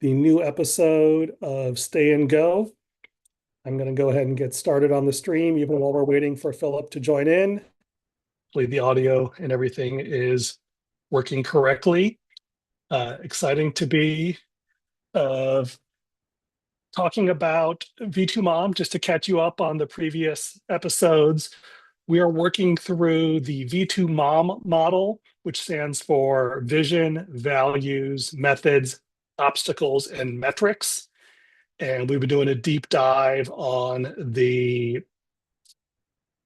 the new episode of Stay and Go. I'm going to go ahead and get started on the stream, even while we're waiting for Philip to join in. Hopefully, the audio and everything is working correctly. Exciting to be talking about V2MOM, just to catch you up on the previous episodes. We are working through the V2MOM model, which stands for vision, values, methods, obstacles, and metrics. And we've been doing a deep dive on the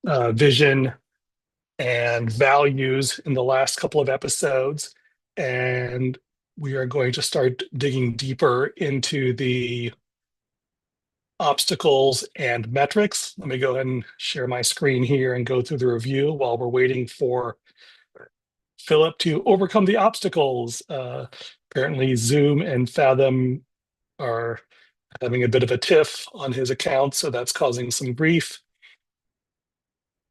vision and values in the last couple of episodes. And we are going to start digging deeper into the obstacles and metrics. Let me go ahead and share my screen here and go through the review while we're waiting for Philip to overcome the obstacles. Apparently, Zoom and Fathom are having a bit of a tiff on his account, so that's causing some grief.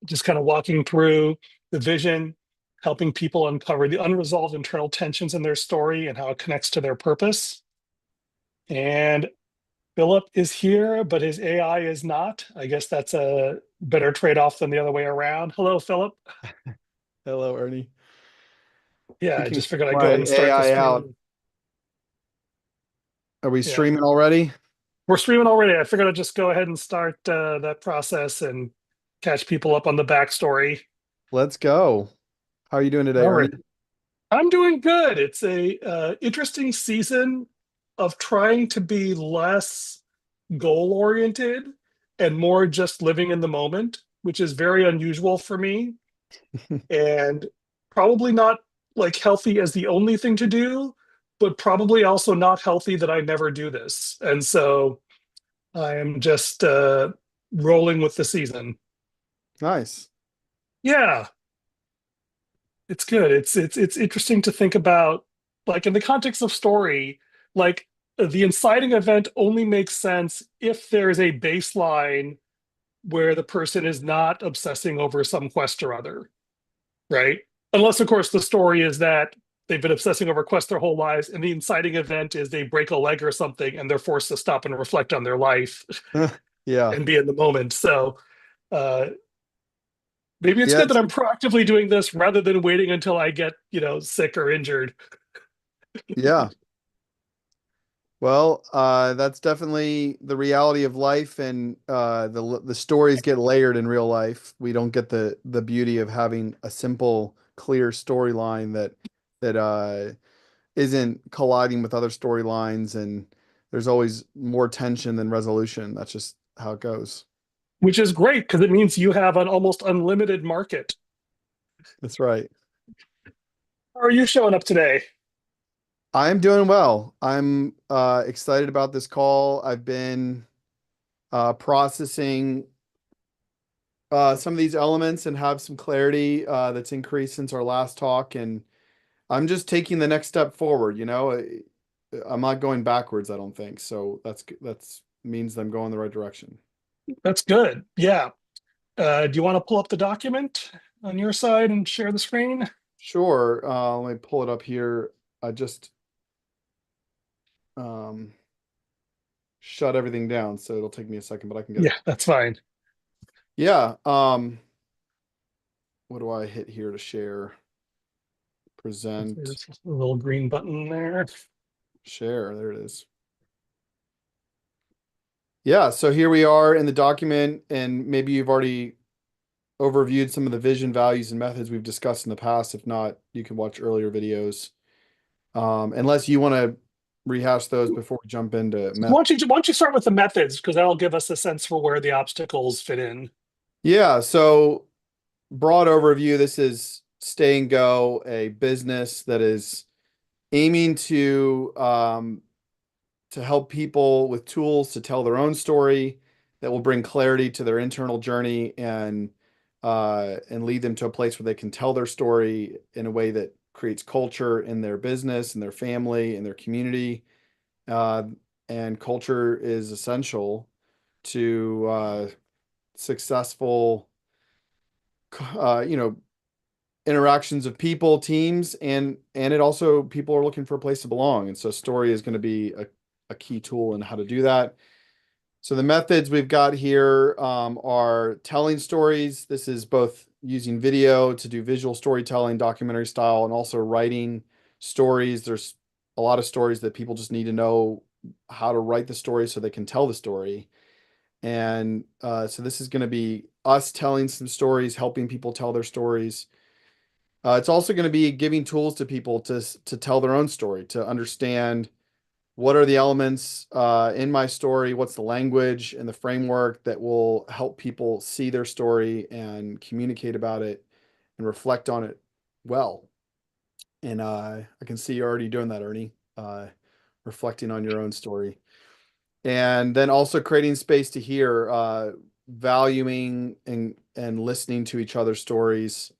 Just kind of walking through the vision, helping people uncover the unresolved internal tensions in their story and how it connects to their purpose. And Philip is here, but his AI is not. I guess that's a better trade-off than the other way around. Hello, Philip. Hello, Ernie. Yeah, I Kicking just figured I'd go ahead my and start the AI out. stream. Are we Yeah, streaming already? we're streaming already. I figured I'd just go ahead and start that process and catch people up on the backstory. Let's go. How are you doing today, All right. Ernie? I'm doing good. It's a interesting season of trying to be less goal oriented and more just living in the moment, which is very unusual for me and probably not like healthy as the only thing to do, but probably also not healthy that I never do this. And so I am just rolling with the season. Nice. Yeah, it's good. It's interesting to think about, like in the context of story, like the inciting event only makes sense if there's a baseline where the person is not obsessing over some quest or other, right? Unless, of course, the story is that they've been obsessing over quests their whole lives, and the inciting event is they break a leg or something, and they're forced to stop and reflect on their life Yeah. and be in the moment. So uh, maybe it's Yeah. good that I'm proactively doing this rather than waiting until I get, sick or injured. Yeah. Well, that's definitely the reality of life, and the stories get layered in real life. We don't get the beauty of having a simple, clear storyline that isn't colliding with other storylines, and there's always more tension than resolution. That's just how it goes. Which is great because it means you have an almost unlimited market. That's right. How are you showing up today? I'm doing well. I'm excited about this call. I've been processing some of these elements and have some clarity that's increased since our last talk, and I'm just taking the next step forward. I'm not going backwards, I don't think. So that's means I'm going the right direction. That's good. Yeah. Do you want to pull up the document on your side and share the screen? Sure. Let me pull it up here. I just um, shut everything down, so it'll take me a second, but I can get Yeah, it. that's fine. Yeah. What do I hit here to share? Present, There's a little green button there. share. There it is. Yeah, so here we are in the document, and maybe you've already overviewed some of the vision, values, and methods we've discussed in the past. If not, you can watch earlier videos. Unless you want to rehash those before we jump into meth. Why don't you start with the methods because that'll give us a sense for where the obstacles fit in. Yeah, so broad overview, this is Stay and Go, a business that is aiming to help people with tools to tell their own story that will bring clarity to their internal journey and lead them to a place where they can tell their story in a way that creates culture in their business, in their family, in their community. Uh, and culture is essential to successful, uh, you know, interactions of people, teams, and it also people are looking for a place to belong. And so story is going to be a key tool in how to do that. So the methods we've got here are telling stories. This is both using video to do visual storytelling, documentary style, and also writing stories. There's a lot of stories that people just need to know how to write the story so they can tell the story. And so this is going to be us telling some stories, helping people tell their stories. It's also going to be giving tools to people to tell their own story, to understand what are the elements in my story, what's the language and the framework that will help people see their story and communicate about it and reflect on it well. And I can see you're already doing that, Ernie, reflecting on your own story. And then also creating space to hear, valuing and listening to each other's stories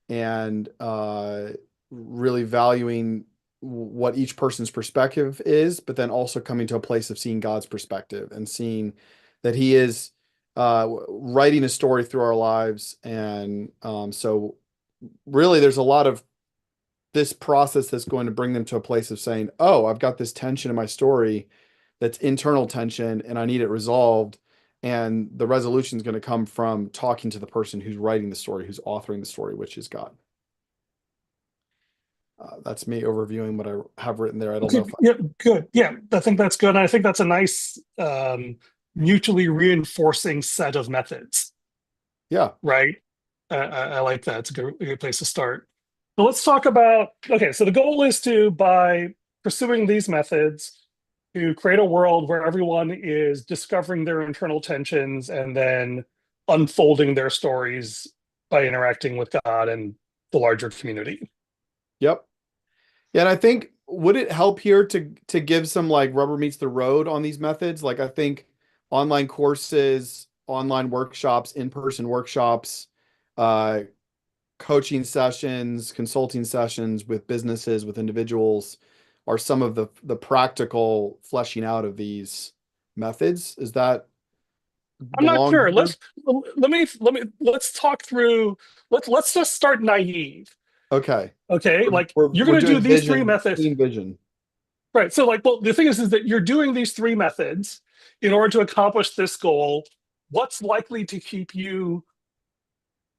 and really valuing what each person's perspective is, but then also coming to a place of seeing God's perspective and seeing that He is writing a story through our lives. And so, really, there's a lot of this process that's going to bring them to a place of saying, "Oh, I've got this tension in my story that's internal tension, and I need it resolved." And the resolution is going to come from talking to the person who's writing the story, who's authoring the story, which is God. That's me overviewing what I have written there. I don't know Okay, if yeah, good. Yeah, I think that's good. And I think that's a nice mutually reinforcing set of methods, yeah, right? I like that. It's a good place to start. So let's talk about, okay, so the goal is to, by pursuing these methods, to create a world where everyone is discovering their internal tensions and then unfolding their stories by interacting with God and the larger community. yep. Yeah, and I think would it help here to give some like rubber meets the road on these methods? Like I think online courses, online workshops, in-person workshops, uh, coaching sessions, consulting sessions with businesses, with individuals are some of the practical fleshing out of these methods. Is that I'm not belong sure. here? Let's talk through. Let's just start naive. Okay. Okay, We're, like we're, you're we're going to do doing these three vision, methods, clean vision. right? So, like, well, the thing is that you're doing these three methods in order to accomplish this goal. What's likely to keep you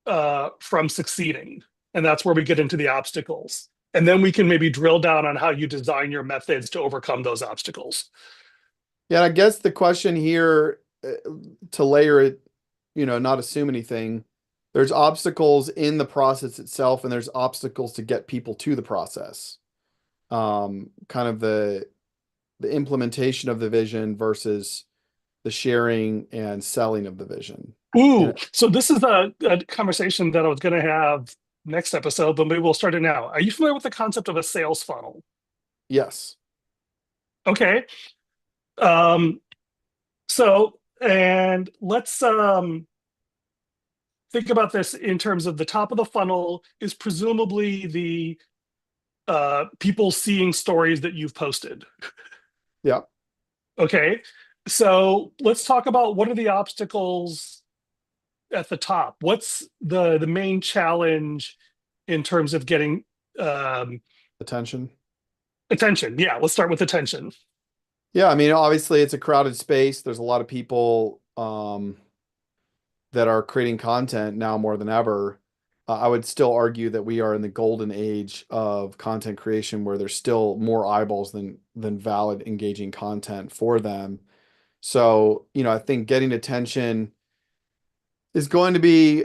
from succeeding? And that's where we get into the obstacles. And then we can maybe drill down on how you design your methods to overcome those obstacles. Yeah, I guess the question here, to layer it, not assume anything. There's obstacles in the process itself, and there's obstacles to get people to the process. Kind of the implementation of the vision versus the sharing and selling of the vision. Ooh, And so this is a conversation that I was going to have next episode, but maybe we'll start it now. Are you familiar with the concept of a sales funnel? yes, Okay. Um, so, and let's think about this in terms of the top of the funnel is presumably the people seeing stories that you've posted. yeah, Okay. So let's talk about what are the obstacles at the top. What's the main challenge in terms of getting um, attention. attention? Yeah, let's start with attention. Yeah, I mean, obviously it's a crowded space. There's a lot of people that are creating content now more than ever. I would still argue that we are in the golden age of content creation where there's still more eyeballs than valid, engaging content for them. So, I think getting attention is going to be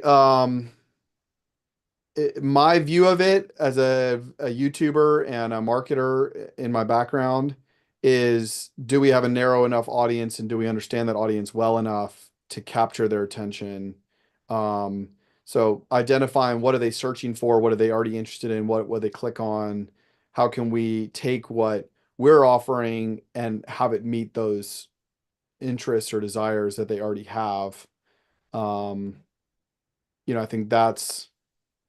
my view of it as a YouTuber and a marketer in my background is, do we have a narrow enough audience and do we understand that audience well enough to capture their attention? Um, so identifying what are they searching for, what are they already interested in, what they click on, how can we take what we're offering and have it meet those interests or desires that they already have. Um, I think that's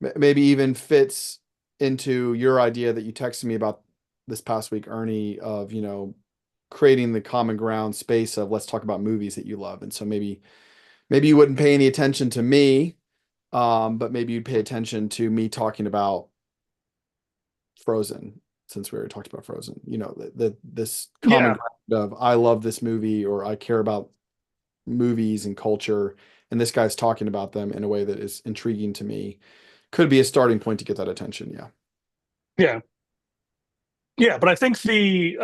maybe even fits into your idea that you texted me about this past week, Ernie, of, creating the common ground space of let's talk about movies that you love. And so maybe you wouldn't pay any attention to me, but maybe you'd pay attention to me talking about Frozen. since we already talked about Frozen, this common Yeah, ground of I love this movie or I care about movies and culture, and this guy's talking about them in a way that is intriguing to me, could be a starting point to get that attention. Yeah. yeah, yeah. But I think the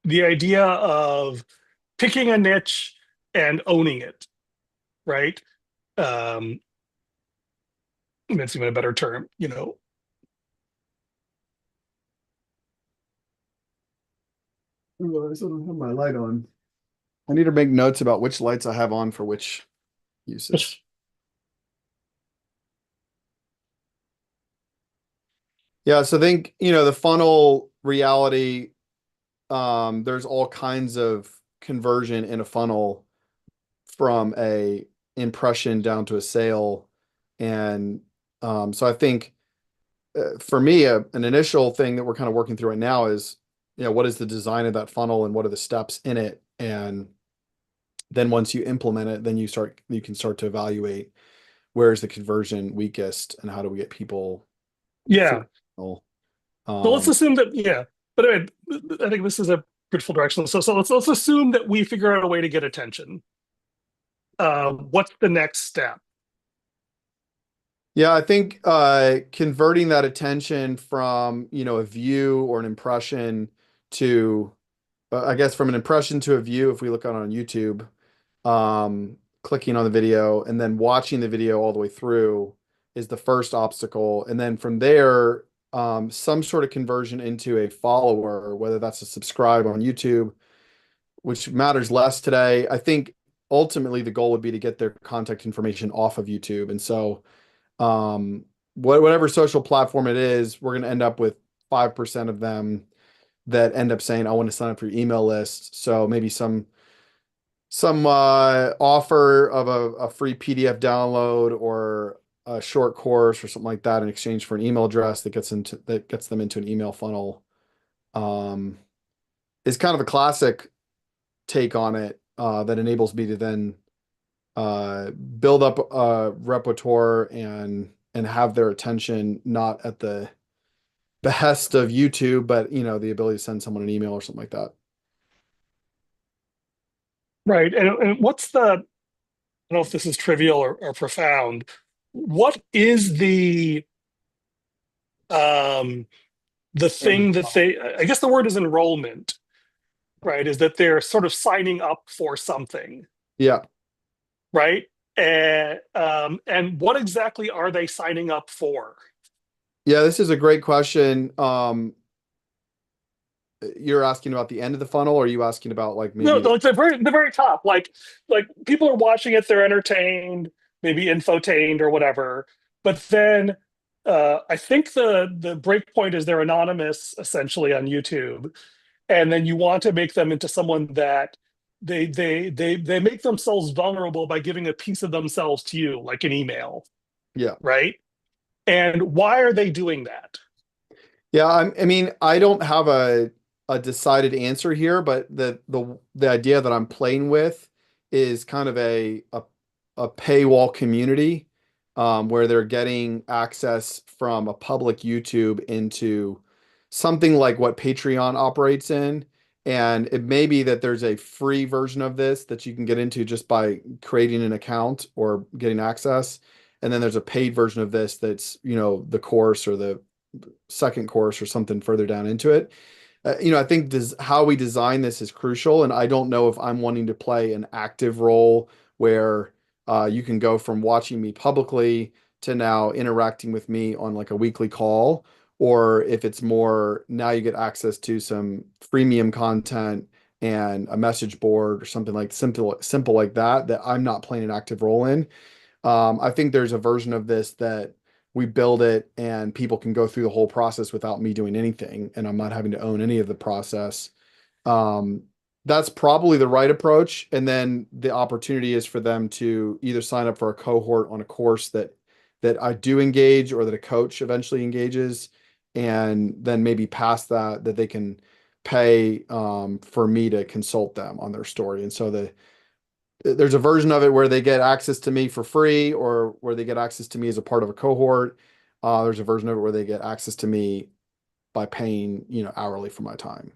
idea of picking a niche and owning it, right? Um, that's even a better term, you know. Ooh, I still don't have my light on. I need to make notes about which lights I have on for which uses. Yeah, so I think, the funnel reality, there's all kinds of conversion in a funnel from a impression down to a sale. And so I think for me, an initial thing that we're kind of working through right now is, what is the design of that funnel and what are the steps in it? And then once you implement it, then you can start to evaluate where is the conversion weakest and how do we get people through Yeah. the funnel. So let's Um, assume that, yeah. But anyway, I think this is a fruitful direction. So let's assume that we figure out a way to get attention. What's the next step? Yeah, I think converting that attention from, a view or an impression to, I guess from an impression to a view, if we look on YouTube, clicking on the video and then watching the video all the way through is the first obstacle. And then from there, some sort of conversion into a follower, whether that's a subscribe on YouTube, which matters less today. I think ultimately the goal would be to get their contact information off of YouTube. And so, whatever social platform it is, we're going to end up with 5% of them that end up saying, I want to sign up for your email list. So maybe some offer of a free PDF download or a short course or something like that in exchange for an email address that gets them into an email funnel, um, is kind of a classic take on it, that enables me to then build up a repertoire and have their attention not at the behest of YouTube, but the ability to send someone an email or something like that. Right. And what's the, I don't know if this is trivial or profound. What is um the thing that they, I guess the word is enrollment, right? Is that they're sort of signing up for something, Yeah. right? And what exactly are they signing up for? Yeah, this is a great question. You're asking about the end of the funnel, or are you asking about like No, maybe no, it's the very top. Like people are watching it, they're entertained, maybe infotained or whatever. But then I think the break point is they're anonymous essentially on YouTube, and then you want to make them into someone that they make themselves vulnerable by giving a piece of themselves to you, like an email, yeah. right? And why are they doing that? Yeah, I mean, I don't have a decided answer here, but the idea that I'm playing with is kind of a paywall community, where they're getting access from a public YouTube into something like what Patreon operates in. And it may be that there's a free version of this that you can get into just by creating an account or getting access. And then there's a paid version of this that's, the course or the second course or something further down into it. I think how we design this is crucial, and I don't know if I'm wanting to play an active role where you can go from watching me publicly to now interacting with me on like a weekly call, or if it's more now you get access to some freemium content and a message board or something like simple like that I'm not playing an active role in. I think there's a version of this that we build it and people can go through the whole process without me doing anything, and I'm not having to own any of the process. Um, that's probably the right approach. And then the opportunity is for them to either sign up for a cohort on a course that I do engage or that a coach eventually engages, and then maybe past that they can pay for me to consult them on their story. And so there's a version of it where they get access to me for free or where they get access to me as a part of a cohort. There's a version of it where they get access to me by paying, hourly for my time.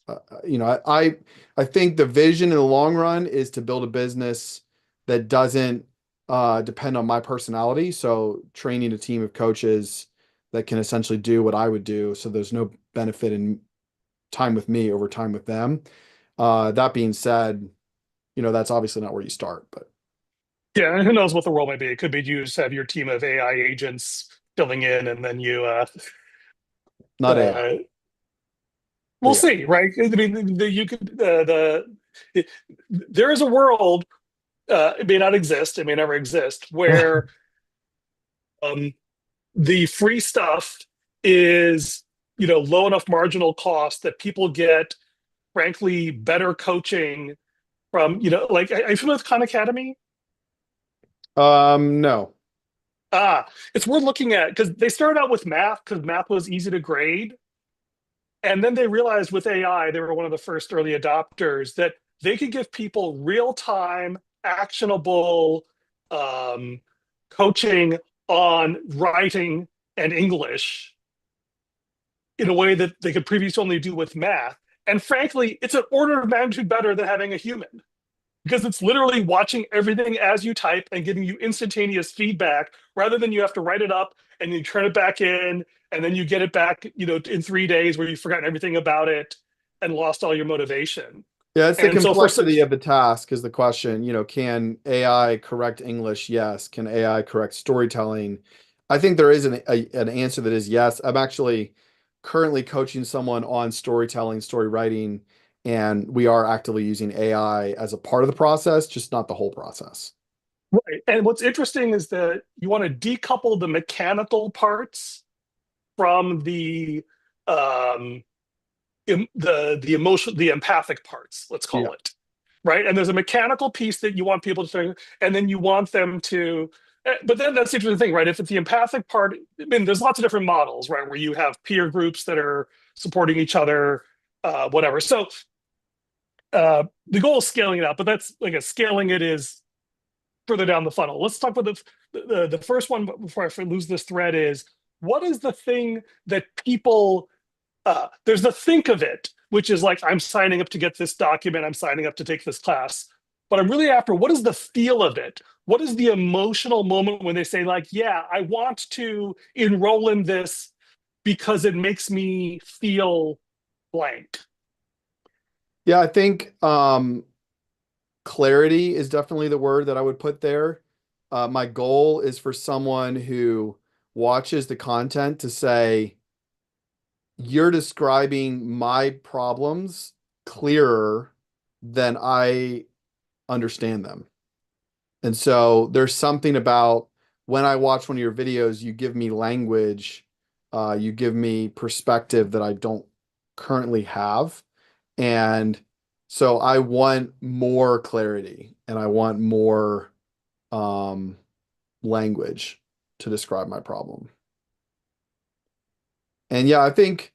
I think the vision in the long run is to build a business that doesn't depend on my personality. So training a team of coaches that can essentially do what I would do. So there's no benefit in time with me over time with them. That being said, that's obviously not where you start, but Yeah, and who knows what the role may be? It could be you just have your team of AI agents filling in, and then not AI. uh, But we'll yeah. see, right? I mean, you could it, there is a world. It may not exist. It may never exist where um, the free stuff is low enough marginal cost that people get, frankly, better coaching from like are you familiar with Khan Academy? No. Ah, it's worth looking at because they started out with math because math was easy to grade. And then they realized with AI, they were one of the first early adopters that they could give people real time, actionable um, coaching on writing and English in a way that they could previously only do with math. And frankly, it's an order of magnitude better than having a human because it's literally watching everything as you type and giving you instantaneous feedback rather than you have to write it up and you turn it back in and then you get it back, in 3 days where you've forgotten everything about it and lost all your motivation. Yeah, it's the And so complexity of the task is the question. Can AI correct English? Yes. Can AI correct storytelling? I think there is an answer that is yes. I'm actually currently coaching someone on storytelling, story writing, and we are actively using AI as a part of the process, just not the whole process. right. And what's interesting is that you want to decouple the mechanical parts from um, the emotional, the empathic parts, let's Yeah. call it, right? And there's a mechanical piece that you want people to, and then you want them to. But then that's the interesting thing, right? If it's the empathic part, I mean, there's lots of different models, right? Where you have peer groups that are supporting each other, whatever. So the goal is scaling it up, but that's like scaling it is further down the funnel. Let's talk about the first one before I lose this thread is what is the thing that people there's the think of it, which is like, I'm signing up to get this document, I'm signing up to take this class. But I'm really after what is the feel of it? What is the emotional moment when they say, like, yeah, I want to enroll in this because it makes me feel blank? Yeah, I think clarity is definitely the word that I would put there. My goal is for someone who watches the content to say, you're describing my problems clearer than I understand them. And so there's something about when I watch one of your videos, you give me language, you give me perspective that I don't currently have. And so I want more clarity and I want more um, language to describe my problem. And yeah, I think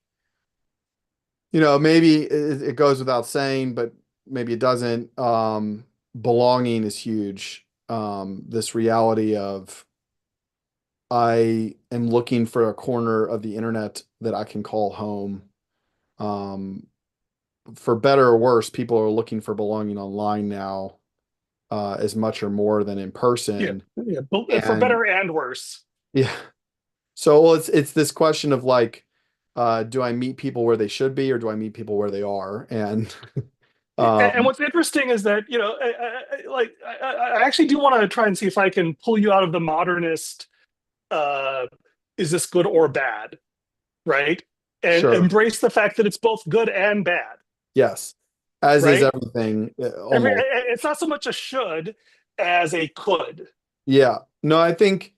maybe it goes without saying, but maybe it doesn't. Belonging is huge. This reality of I am looking for a corner of the internet that I can call home. Um, for better or worse, people are looking for belonging online now, as much or more than in Yeah, person. yeah, for And better and worse. yeah, so well, it's this question of like, do I meet people where they should be, or do I meet people where they are? And And um, what's interesting is that I actually do want to try and see if I can pull you out of the modernist. Uh, is this good or bad? Right, and sure, embrace the fact that it's both good and bad. yes, as is Right, everything, almost. it's not so much a should as a could. Yeah. No, I think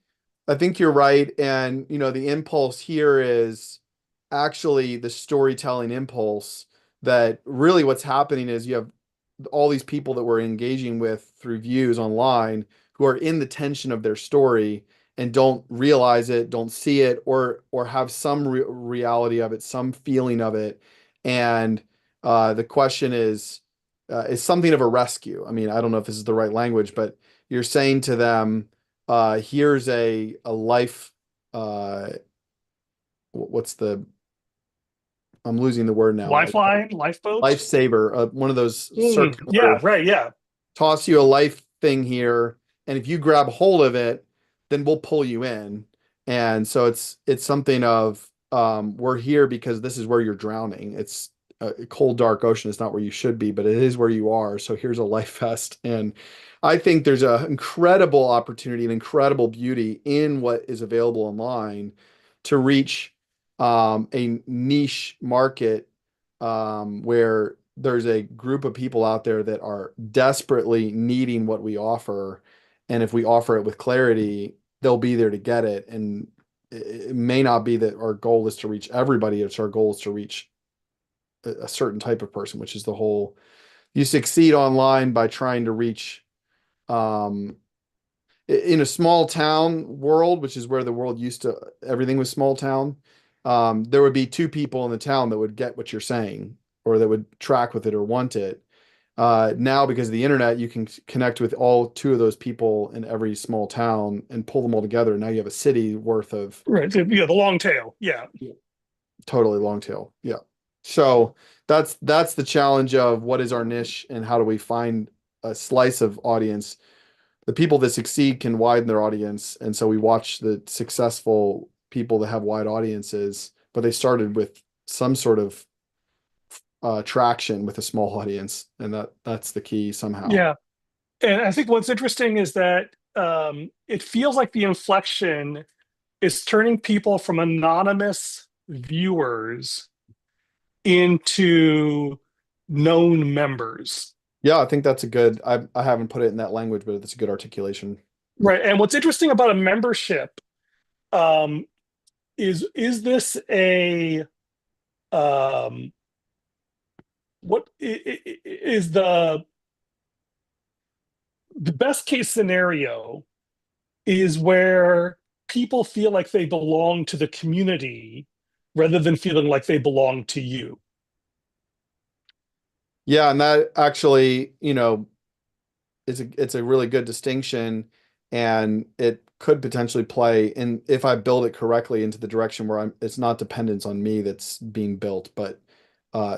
you're right. And the impulse here is actually the storytelling impulse that really what's happening is you have all these people that we're engaging with through views online who are in the tension of their story and don't realize it, don't see it, or have some reality of it, some feeling of it. And the question is something of a rescue. I mean, I don't know if this is the right language, but you're saying to them, here's a life, what's the I'm losing the word now. Lifeline, lifeboat. Lifesaver, one of those Yeah, circular, right. Yeah. toss you a life thing here, and if you grab hold of it, then we'll pull you in. And so it's something of, we're here because this is where you're drowning. It's a cold, dark ocean. It's not where you should be, but it is where you are. So here's a life vest. And I think there's an incredible opportunity and incredible beauty in what is available online to reach a niche market, where there's a group of people out there that are desperately needing what we offer. And if we offer it with clarity, they'll be there to get it. And it may not be that our goal is to reach everybody. It's our goal is to reach a certain type of person, which is the whole, you succeed online by trying to reach, um, in a small town world, which is where the world used to, everything was small town. There would be two people in the town that would get what you're saying, or that would track with it or want it. Now, because of the internet, you can connect with all two of those people in every small town and pull them all together. Now you have a city worth of, Right. Yeah, the long tail. Yeah. totally long tail. Yeah. So that's the challenge of what is our niche and how do we find a slice of audience. The people that succeed can widen their audience. And so we watch the successful people that have wide audiences, but they started with some sort of traction with a small audience. And that's the key somehow. Yeah. And I think what's interesting is that it feels like the inflection is turning people from anonymous viewers into known members. Yeah, I think that's a good, I haven't put it in that language, but it's a good articulation. Right. And what's interesting about a membership um, is this a um, is the best case scenario is where people feel like they belong to the community rather than feeling like they belong to you. Yeah, and that actually, it's a really good distinction, and it could potentially play in, if I build it correctly, into the direction where it's not dependence on me that's being built, but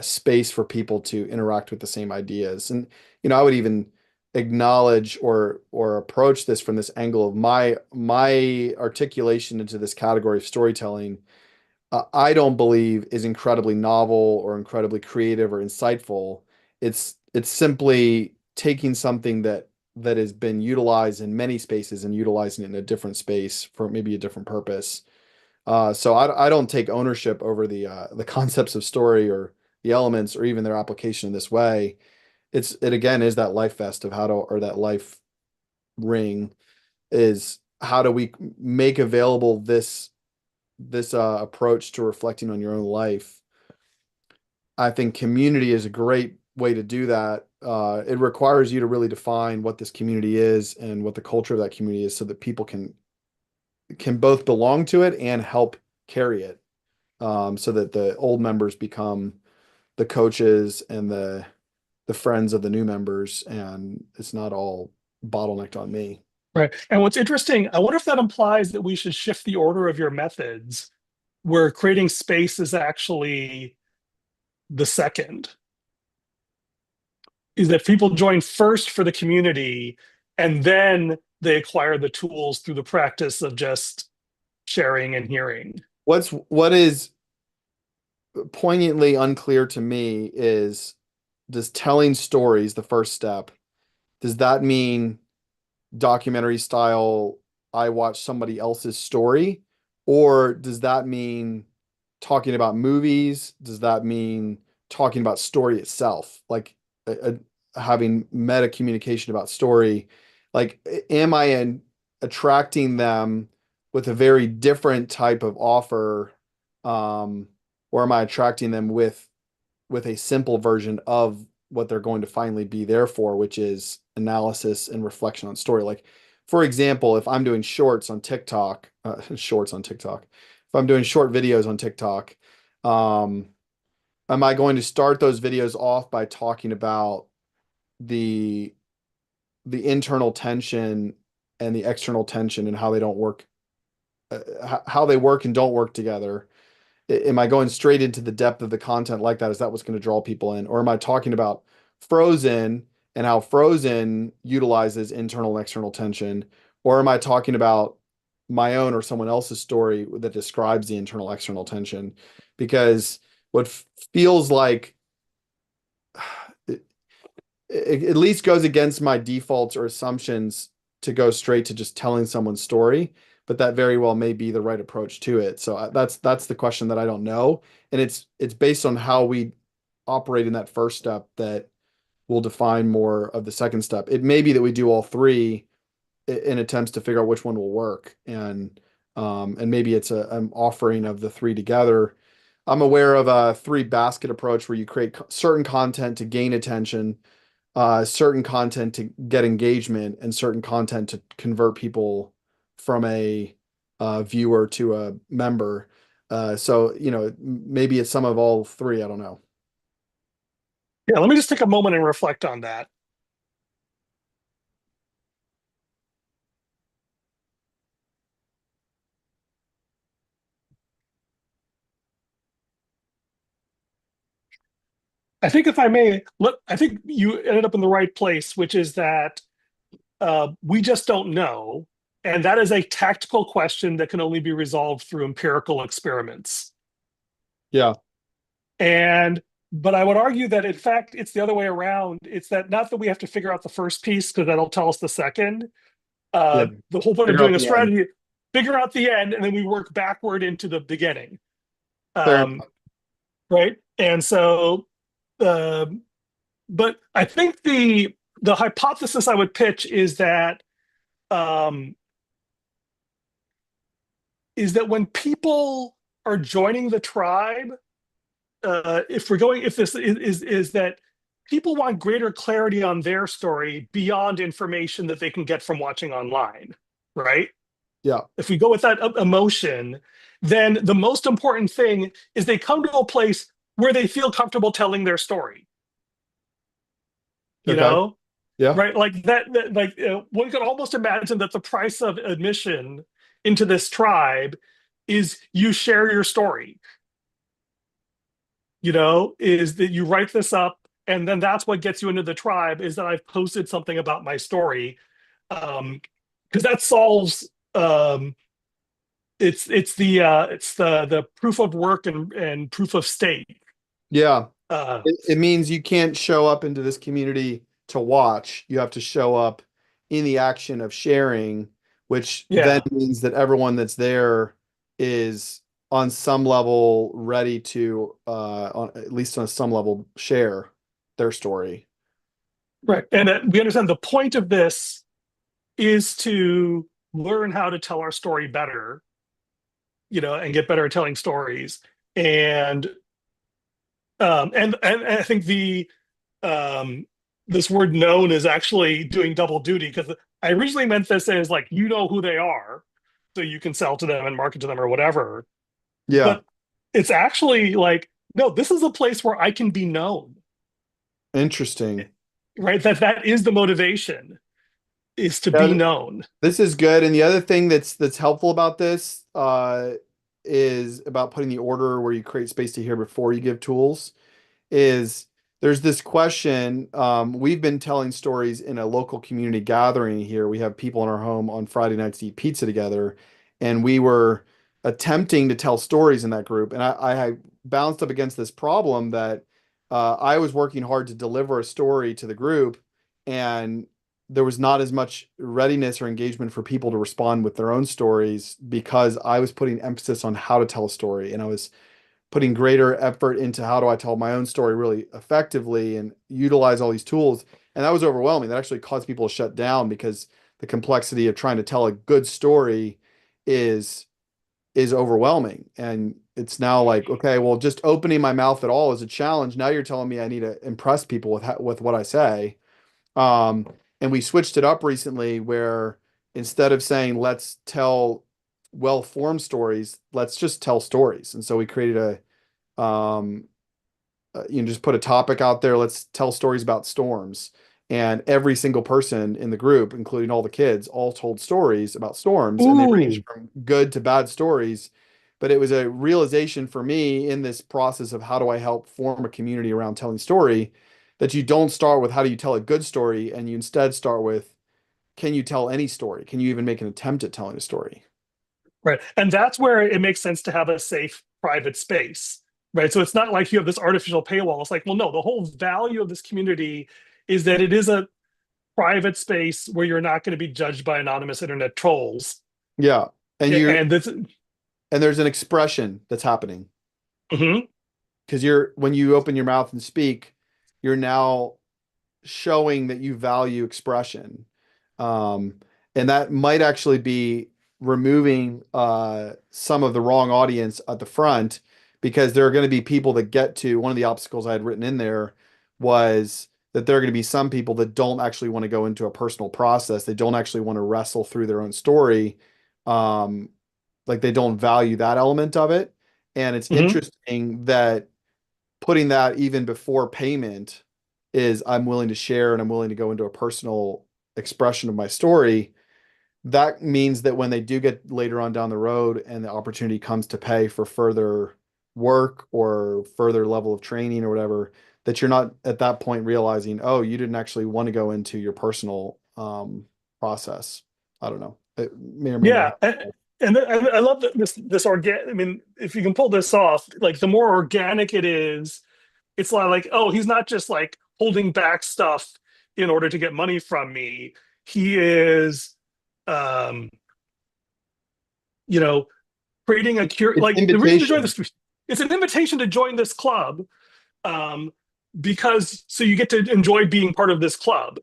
space for people to interact with the same ideas. And I would even acknowledge or approach this from this angle of my articulation into this category of storytelling. I don't believe is incredibly novel or incredibly creative or insightful. It's simply taking something that has been utilized in many spaces and utilizing it in a different space for maybe a different purpose. So I don't take ownership over the concepts of story or the elements or even their application in this way. It again is that life vest of how to, or that life ring, is how do we make available this approach to reflecting on your own life. I think community is a great way to do that. It requires you to really define what this community is and what the culture of that community is, so that people can both belong to it and help carry it. So that the old members become the coaches and the friends of the new members, and it's not all bottlenecked on me. Right. And what's interesting, I wonder if that implies that we should shift the order of your methods, where creating space is actually the second. Is that people join first for the community and then they acquire the tools through the practice of just sharing and hearing. What is poignantly unclear to me is, does telling stories, the first step, does that mean documentary style, I watch somebody else's story? Or does that mean talking about movies? Does that mean talking about story itself? Like, having meta communication about story? Like, am I attracting them with a very different type of offer? Um, or am I attracting them with a simple version of what they're going to finally be there for, which is analysis and reflection on story? Like, for example, if I'm doing shorts on TikTok, if I'm doing short videos on TikTok, um, am I going to start those videos off by talking about the the internal tension and the external tension and how they don't work, how they work and don't work together? am I going straight into the depth of the content like that? Is that what's going to draw people in? Or am I talking about Frozen and how Frozen utilizes internal and external tension? Or am I talking about my own or someone else's story that describes the internal external tension? Because what feels like it, it at least goes against my defaults or assumptions to go straight to just telling someone's story, but that very well may be the right approach to it. So that's the question that I don't know, and it's based on how we operate in that first step that will define more of the second step. It may be that we do all three in attempts to figure out which one will work, and maybe it's an offering of the three together. I'm aware of a three basket approach where you create certain content to gain attention, certain content to get engagement, and certain content to convert people from a viewer to a member. So, maybe it's some of all three. I don't know. Yeah, let me just take a moment and reflect on that. I think if I may, I think you ended up in the right place, which is that we just don't know. And that is a tactical question that can only be resolved through empirical experiments. Yeah. And but I would argue that in fact it's the other way around. It's that not that we have to figure out the first piece because that'll tell us the second. Yeah. The whole point of Figure out doing a the end. strategy, figure out the end, and then we work backward into the beginning. Fair Um, enough. right. And so um, but I think the hypothesis I would pitch um, is that when people are joining the tribe, if this is that people want greater clarity on their story beyond information that they can get from watching online, right? Yeah. If we go with that emotion, then the most important thing is they come to a place where they feel comfortable telling their story, you Okay. know? Yeah. Right, like like one could almost imagine that the price of admission into this tribe is you share your story, is that you write this up, and then that's what gets you into the tribe, is that I've posted something about my story. Because that solves it's the proof of work and proof of stake. Yeah. uh It means you can't show up into this community to watch. You have to show up in the action of sharing, which then yeah. means that everyone that's there is on some level ready to, at least on some level, share their story. Right, and we understand the point of this is to learn how to tell our story better, and get better at telling stories. And I think the this word known is actually doing double duty, because I originally meant this as like, who they are, so you can sell to them and market to them or whatever. Yeah, But it's actually like, no, this is a place where I can be known, interesting. right? That is the motivation, is to be Yeah, known. this is good. And the other thing that's helpful about this is about putting the order where you create space to hear before you give tools. Is there's this question. We've been telling stories in a local community gathering here. We have people in our home on Friday nights to eat pizza together, and we were attempting to tell stories in that group. And I bounced up against this problem that I was working hard to deliver a story to the group, and there was not as much readiness or engagement for people to respond with their own stories because I was putting emphasis on how to tell a story, and I was putting greater effort into how do I tell my own story really effectively and utilize all these tools. And that was overwhelming. That actually caused people to shut down because the complexity of trying to tell a good story is is overwhelming. And it's now like, okay, well, just opening my mouth at all is a challenge. Now you're telling me I need to impress people with what I say. Um, and we switched it up recently where instead of saying let's tell well-formed stories, let's just tell stories. And so we created um, just put a topic out there. Let's tell stories about storms. And every single person in the group, including all the kids, all told stories about storms, and they ranged Ooh, from good to bad stories. but it was a realization for me in this process of how do I help form a community around telling story, that you don't start with how do you tell a good story, and you instead start with can you tell any story? Can you even make an attempt at telling a story? Right. And that's where it makes sense to have a safe private space. Right. So it's not like you have this artificial paywall. It's like, well, no, the whole value of this community is that it is a private space where you're not going to be judged by anonymous internet trolls. Yeah. And you're And this, and there's an expression that's happening mhm. because you're when you open your mouth and speak, you're now showing that you value expression. Um, and that might actually be removing some of the wrong audience at the front, because there are going to be people that get to one of the obstacles I had written in there was that there are going to be some people that don't actually want to go into a personal process. They don't actually want to wrestle through their own story. Um, like they don't value that element of it. And it's Mhm. interesting that putting that even before payment is I'm willing to share and I'm willing to go into a personal expression of my story. That means that when they do get later on down the road and the opportunity comes to pay for further work or further level of training or whatever, that you're not at that point realizing, oh, you didn't actually want to go into your personal process. I don't know. It may or may not Yeah. happen. And I love that this organic. I mean, if you can pull this off, like the more organic it is, it's like, oh, he's not just like holding back stuff in order to get money from me. He is, um, you know, creating a cure. It's Like the reason to join invitation. this, it's an invitation to join this club, um, because so you get to enjoy being part of this club,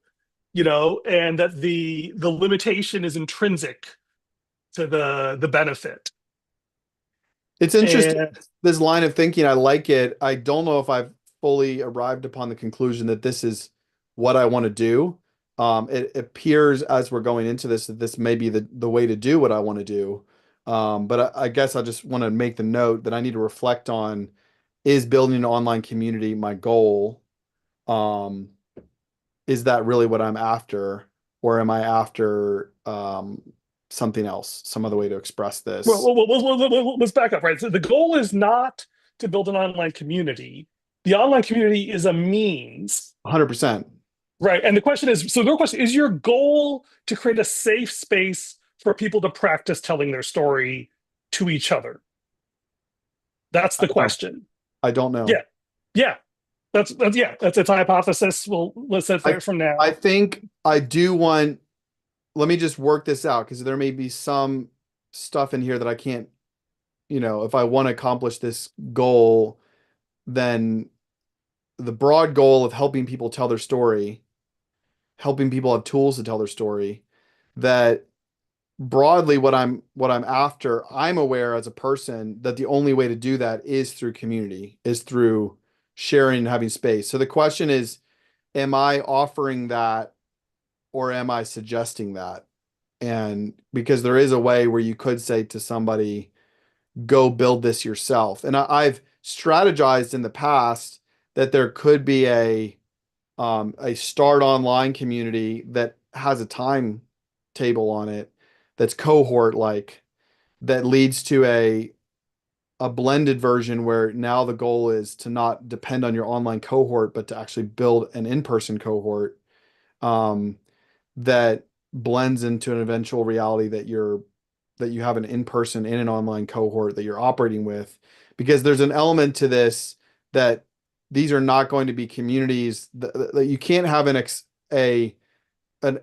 and that the limitation is intrinsic to the benefit. It's interesting. And This line of thinking, I like it. I don't know if I've fully arrived upon the conclusion that this is what I want to do. It appears as we're going into this that this may be the way to do what I want to do. But I guess I just want to make the note that I need to reflect on, is building an online community my goal? Um, is that really what I'm after? Or am I after something else, some other way to express this? let's back up, right? So the goal is not to build an online community. The online community is a means. 100%. Right. And the question is, so the real question is your goal to create a safe space for people to practice telling their story to each other? That's I the don't know. question. I don't know. Yeah. Yeah. That's yeah, that's its hypothesis. Well, let's set I it from I now. think I do want, let me just work this out because there may be some stuff in here that I can't, if I want to accomplish this goal, then the broad goal of helping people tell their story, helping people have tools to tell their story, that broadly what I'm after, I'm aware as a person that the only way to do that is through community, is through sharing and having space. So the question is, am I offering that or am I suggesting that? And because there is a way where you could say to somebody, go build this yourself. And I've strategized in the past that there could be a start online community that has a timetable on it that's cohort like, that leads to a blended version where now the goal is to not depend on your online cohort, but to actually build an in-person cohort um, that blends into an eventual reality that you have an in-person and an online cohort that you're operating with. Because there's an element to this that these are not going to be communities that you can't have a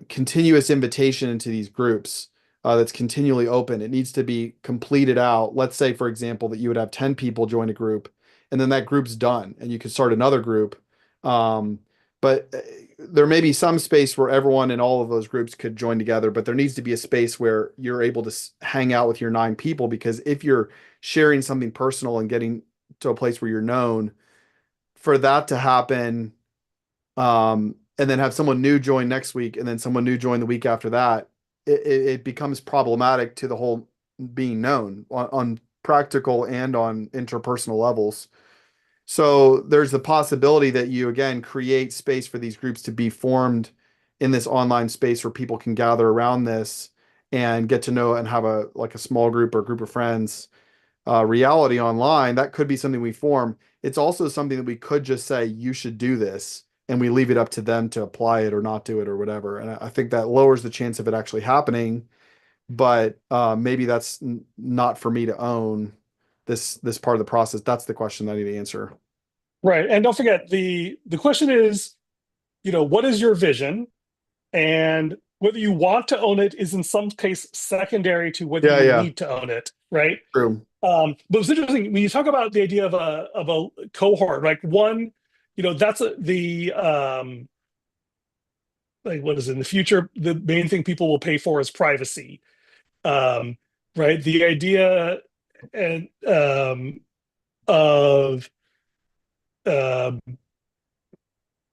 continuous invitation into these groups that's continually open. It needs to be completed out. Let's say, for example, that you would have 10 people join a group and then that group's done and you could start another group. Um, but there may be some space where everyone in all of those groups could join together, but there needs to be a space where you're able to hang out with your 9 people, because if you're sharing something personal and getting to a place where you're known, for that to happen, and then have someone new join next week and then someone new join the week after that, it becomes problematic to the whole being known on practical and on interpersonal levels. So there's the possibility that you again create space for these groups to be formed in this online space where people can gather around this and get to know and have a like a small group or group of friends reality online, that could be something we form. It's also something that we could just say, you should do this, and we leave it up to them to apply it or not do it or whatever. And I think that lowers the chance of it actually happening. But maybe that's not for me to own this part of the process. That's the question I need to answer. Right. And don't forget the question is, what is your vision? And whether you want to own it is in some case secondary to whether Yeah, you yeah, need to own it, right? true. But it's interesting when you talk about the idea of a cohort, like one, that's the like what is it, in the future, the main thing people will pay for is privacy. Um, right? The idea and of um,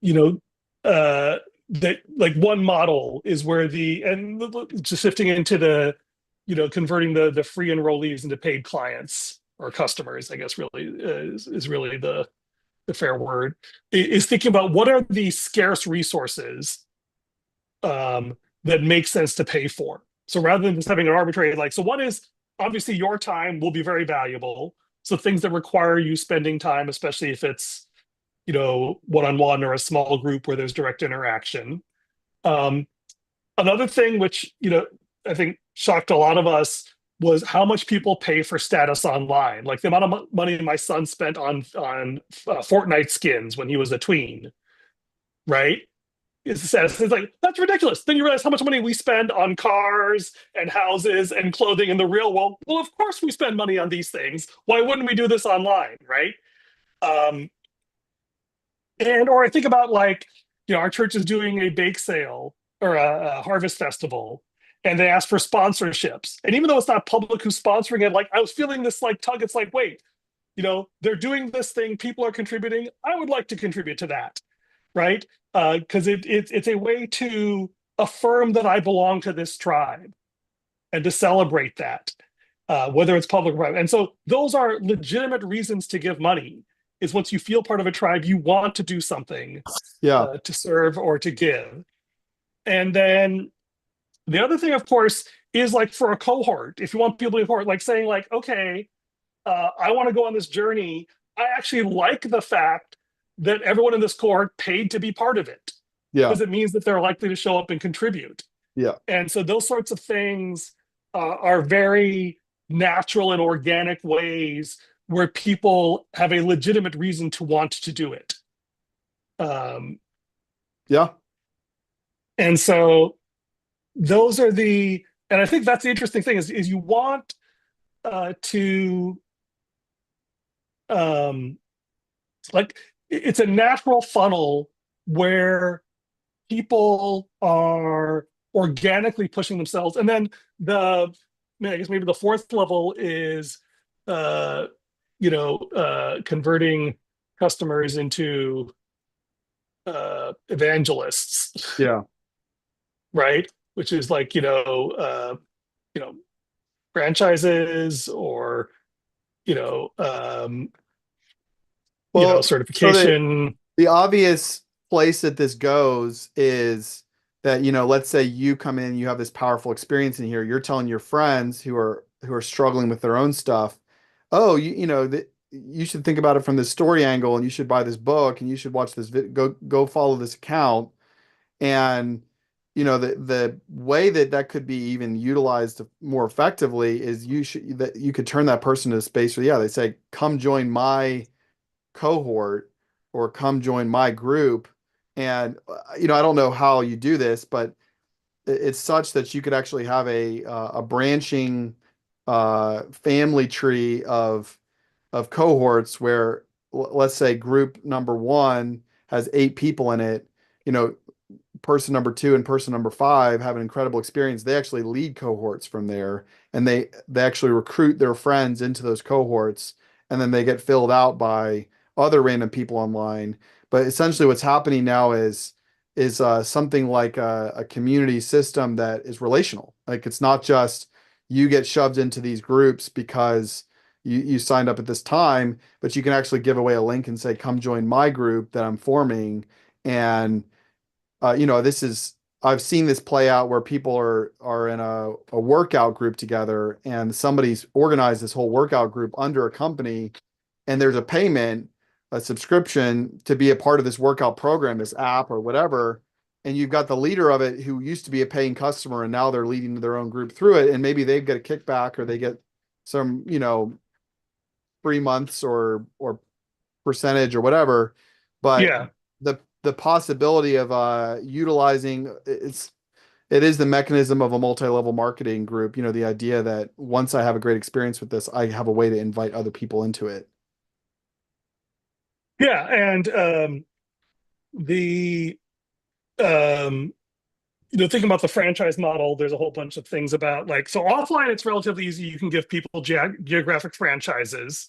you know, that like one model is where just shifting into converting the free enrollees into paid clients or customers, I guess really is really the fair word, is thinking about what are the scarce resources that make sense to pay for. So rather than just having an arbitrary, so one is obviously your time will be very valuable. So things that require you spending time, especially if it's one-on-one or a small group where there's direct interaction. Um, Another thing which I think shocked a lot of us was how much people pay for status online. Like the amount of money my son spent on Fortnite skins when he was a tween, right? Is the status. It's like that's ridiculous. Then you realize how much money we spend on cars and houses and clothing in the real world. Well, of course we spend money on these things. Why wouldn't we do this online, right? Um, or I think about our church is doing a bake sale or a harvest festival, and they ask for sponsorships. And even though it's not public who's sponsoring it, I was feeling this tug. It's like, wait, they're doing this thing, people are contributing. I would like to contribute to that, right? Because it's a way to affirm that I belong to this tribe and to celebrate that, whether it's public or private. And so those are legitimate reasons to give money. Is once you feel part of a tribe, you want to do something Yeah, to serve or to give. And then the other thing, of course, is for a cohort. If you want people to be a cohort, saying okay, I want to go on this journey. I actually like the fact that everyone in this cohort paid to be part of it yeah, because it means that they're likely to show up and contribute. yeah, And so those sorts of things are very natural and organic ways where people have a legitimate reason to want to do it. Um, yeah. and so those are and I think that's the interesting thing is you want to, um, it's a natural funnel where people are organically pushing themselves. And then I guess maybe the fourth level is, uh, converting customers into evangelists, Yeah. right? Which is you know, franchises or, you know, um, Well, so certification. the obvious place that this goes is that, let's say you come in, you have this powerful experience in here, you're telling your friends who are struggling with their own stuff, oh, that you should think about it from this story angle, and you should buy this book, and you should watch this go follow this account. And the way that could be even utilized more effectively is that you could turn that person to a space where, yeah, they say, come join my cohort or come join my group. And I don't know how you do this, but it's such that you could actually have a branching family tree of cohorts where, let's say, group number one has 8 people in it. Person number two and person number five have an incredible experience. They actually lead cohorts from there, and they actually recruit their friends into those cohorts, and then they get filled out by other random people online. But essentially, what's happening now is something like a community system that is relational. Like, it's not just you get shoved into these groups because you signed up at this time, but you can actually give away a link and say, come join my group that I'm forming. And this is I've seen this play out where people are in a workout group together, and somebody's organized this whole workout group under a company, and there's a payment, a subscription to be a part of this workout program, this app or whatever. And you've got the leader of it who used to be a paying customer, and now they're leading their own group through it, and maybe they get a kickback or they get some, 3 months or percentage or whatever. But Yeah. the possibility of utilizing it is the mechanism of a multi-level marketing group. The idea that once I have a great experience with this, I have a way to invite other people into it. Yeah. And the um, thinking about the franchise model, there's a whole bunch of things about like, so offline, it's relatively easy. You can give people geographic franchises.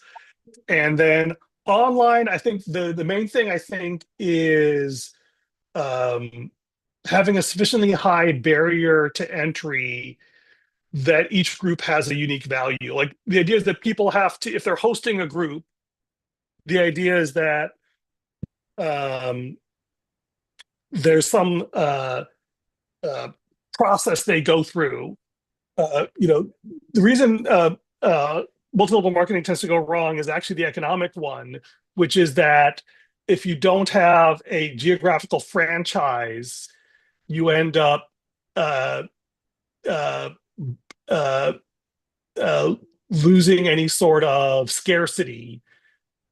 And then online, I think the main thing I think is um, having a sufficiently high barrier to entry that each group has a unique value. Like the idea is that people have to, if they're hosting a group, the idea is that um, there's some uh, process they go through. The reason multi-level marketing tends to go wrong is actually the economic one, which is that if you don't have a geographical franchise, you end up uh, uh, uh, uh, losing any sort of scarcity.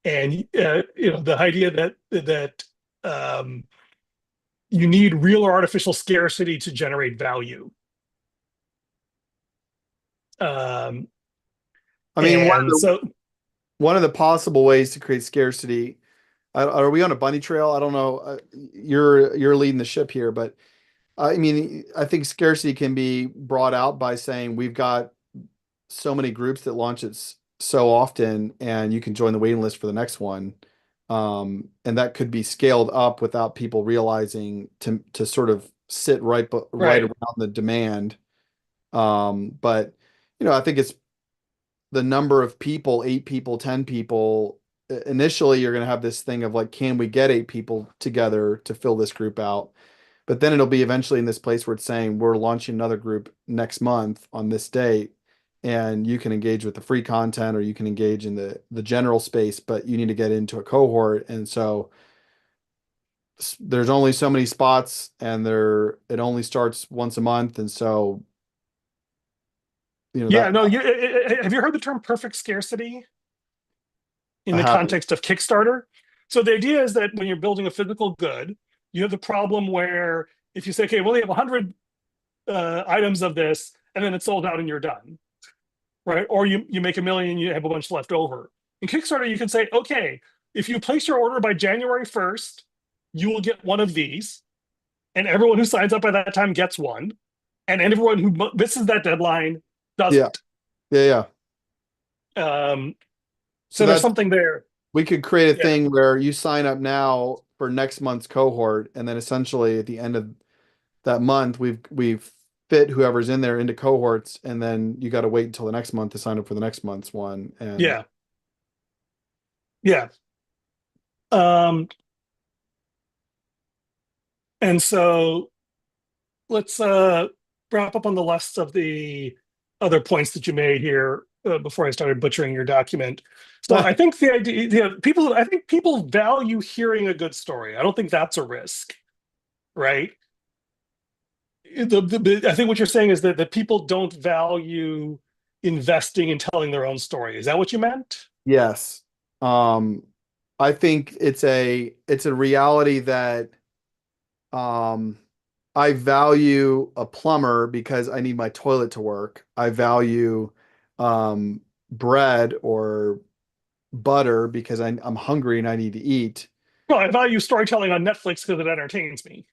And the idea that um, you need real or artificial scarcity to generate value. Um, I mean, and so, one of the possible ways to create scarcity. Are we on a bunny trail? I don't know. You're leading the ship here, but I mean, I think scarcity can be brought out by saying we've got so many groups that launch it so often, and you can join the waiting list for the next one. And that could be scaled up without people realizing to sort of sit right right. around the demand. But I think it's the number of people, 8 people, 10 people. Initially, you're going to have this thing of like, can we get 8 people together to fill this group out? But then it'll be eventually in this place where it's saying we're launching another group next month on this date, and you can engage with the free content or you can engage in the general space, but you need to get into a cohort. And so there's only so many spots, and it only starts once a month. And so, Yeah, that no, have you heard the term perfect scarcity in I the haven't. context of Kickstarter? So the idea is that when you're building a physical good, you have the problem where if you say, okay, well, you have 100 items of this, and then it's sold out and you're done, right? Or you make a million, you have a bunch left over. In Kickstarter, you can say, okay, if you place your order by January 1st, you will get one of these, and everyone who signs up by that time gets one, and everyone who misses that deadline Yeah. doesn't. Yeah. Yeah. Um, So so there's that's something there. we could create a Yeah, thing where you sign up now for next month's cohort, and then essentially at the end of that month, we've fit whoever's in there into cohorts, and then you got to wait until the next month to sign up for the next month's one. And yeah, yeah. Um, and so let's wrap up on the last of the other points that you made here before I started butchering your document. So I think the idea, I think people value hearing a good story. I don't think that's a risk, right? I think what you're saying is that people don't value investing in telling their own story. Is that what you meant? yes, um, I think it's a reality that um, I value a plumber because I need my toilet to work. I value um, bread or butter because I'm hungry and I need to eat. Well, I value storytelling on Netflix because it entertains me.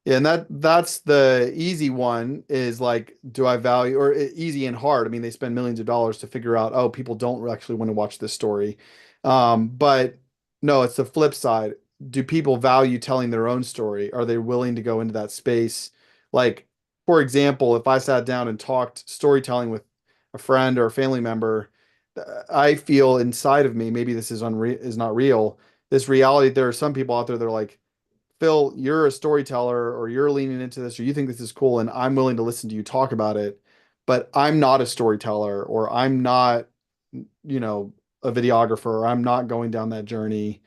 Yeah, and that's the easy one is like, do I value or easy and hard? I mean, they spend millions of dollars to figure out, oh, people don't actually want to watch this story. But no, it's the flip side. Do people value telling their own story? Are they willing to go into that space? Like, for example, if I sat down and talked storytelling with a friend or a family member, I feel inside of me, maybe this is not real, this reality. There are some people out there that are like, Phil, you're a storyteller, or you're leaning into this, or you think this is cool, and I'm willing to listen to you talk about it, but I'm not a storyteller, or I'm not, a videographer, or I'm not going down that journey.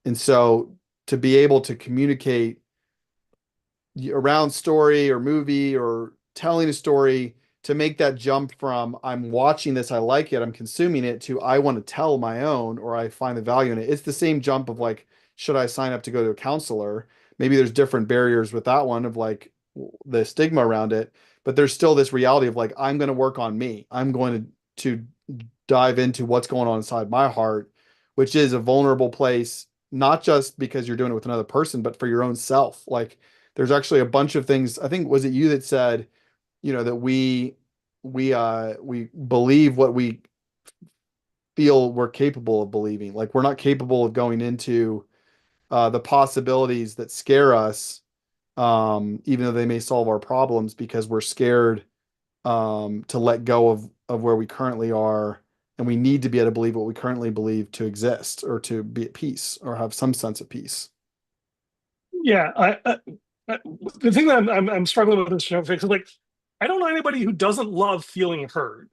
And so to be able to communicate around story or movie or telling a story, to make that jump from I'm watching this, I like it, I'm consuming it, to I want to tell my own, or I find the value in it. It's the same jump of like, should I sign up to go to a counselor? Maybe there's different barriers with that one of like the stigma around it, but there's still this reality of like, I'm going to work on me. I'm going to dive into what's going on inside my heart, which is a vulnerable place, not just because you're doing it with another person, but for your own self. Like, there's actually a bunch of things. I think, was it you that said, that we believe what we feel we're capable of believing. Like, we're not capable of going into the possibilities that scare us, even though they may solve our problems, because we're scared to let go of where we currently are, and we need to be able to believe what we currently believe to exist, or to be at peace, or have some sense of peace. Yeah, I the thing that I'm struggling with this show fix is like I don't know anybody who doesn't love feeling heard,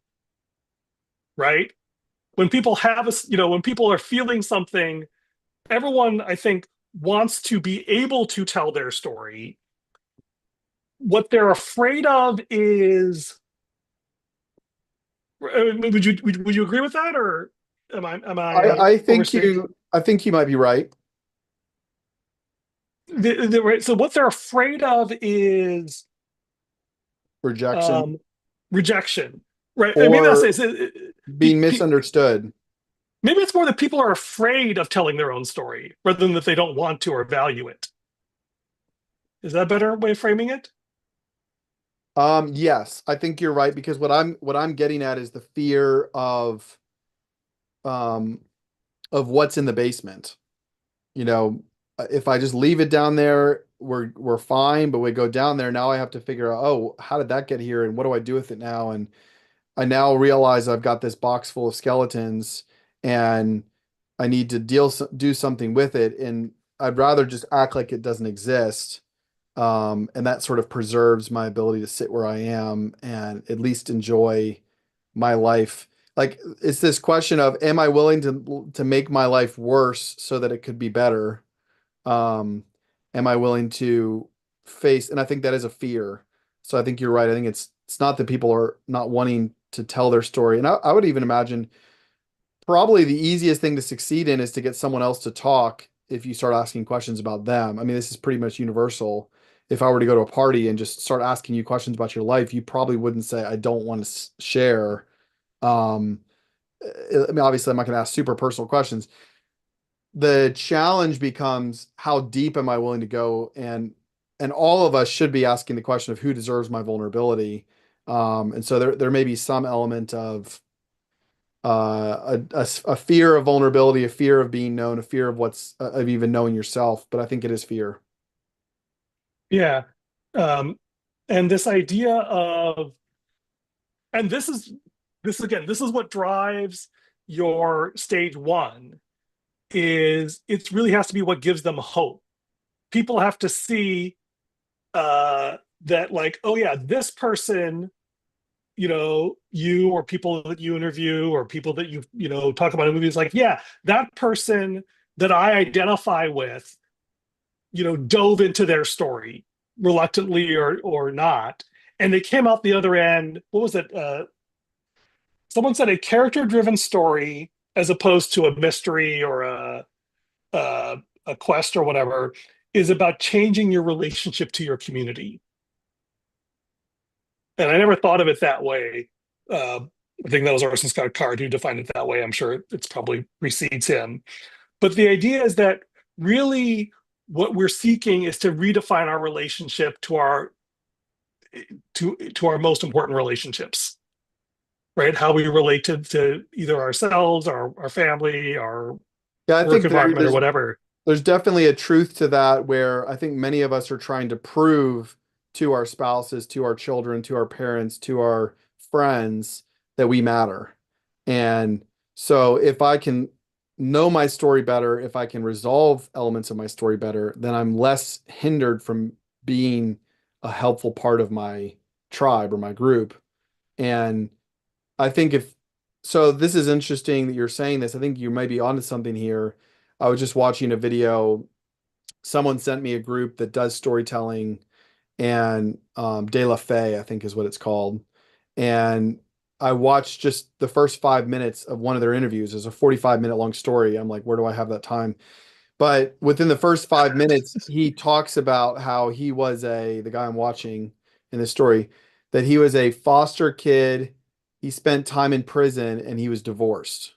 right? When people have a, when people are feeling something, everyone I think wants to be able to tell their story. What they're afraid of is, would you agree with that, or am I I think overstating? you might be right. Right, so what they're afraid of is Rejection um, rejection, right? And maybe that's or it. being misunderstood. Maybe it's more that people are afraid of telling their own story rather than that they don't want to or value it. Is that a better way of framing it? Yes, I think you're right, because what I'm getting at is the fear um of what's in the basement. You know, if I just leave it down there, we're fine, but we go down there, now I have to figure out, oh, how did that get here, and what do I do with it now? And I now realize I've got this box full of skeletons, and I need to do something with it, and I'd rather just act like it doesn't exist. And that sort of preserves my ability to sit where I am and at least enjoy my life. Like, it's this question of, am I willing to make my life worse so that it could be better? Um, am I willing to face, and I think that is a fear. So I think you're right. I think it's not that people are not wanting to tell their story. And I would even imagine probably the easiest thing to succeed in is to get someone else to talk if you start asking questions about them. I mean, this is pretty much universal. If I were to go to a party and just start asking you questions about your life, you probably wouldn't say, I don't want to share. Um, I mean, obviously, I'm not going to ask super personal questions. The challenge becomes, how deep am I willing to go? And all of us should be asking the question of, who deserves my vulnerability? And so there may be some element of a fear of vulnerability, a fear of being known, a fear of of even knowing yourself. But I think it is fear. Yeah. Um, and this idea of, and this again, this is what drives your stage one, is it really has to be what gives them hope. People have to see that like, oh yeah, this person, you or people that you interview or people that you talk about in movies, like, yeah, that person that I identify with, dove into their story reluctantly or not, and they came out the other end. What was it? Someone said a character-driven story as opposed to a mystery or a, a quest or whatever is about changing your relationship to your community. And I never thought of it that way. I think that was Orson Scott Card who defined it that way. I'm sure it's probably precedes him. But the idea is that really what we're seeking is to redefine our relationship to our most important relationships, right? How we relate to either ourselves, our family, our Yeah, I work think environment, or whatever. there's definitely a truth to that, where I think many of us are trying to prove to our spouses, to our children, to our parents, to our friends, that we matter. And so if I can know my story better, if I can resolve elements of my story better, then I'm less hindered from being a helpful part of my tribe or my group. And I think if so, this is interesting that you're saying this. I think you might be onto something here. I was just watching a video. Someone sent me a group that does storytelling, and De La Fay, I think is what it's called. And I watched just the first 5 minutes of one of their interviews. It's a 45-minute long story. I'm like, where do I have that time? But within the first 5 minutes, he talks about how he was the guy I'm watching in this story, that he was a foster kid. He spent time in prison and he was divorced.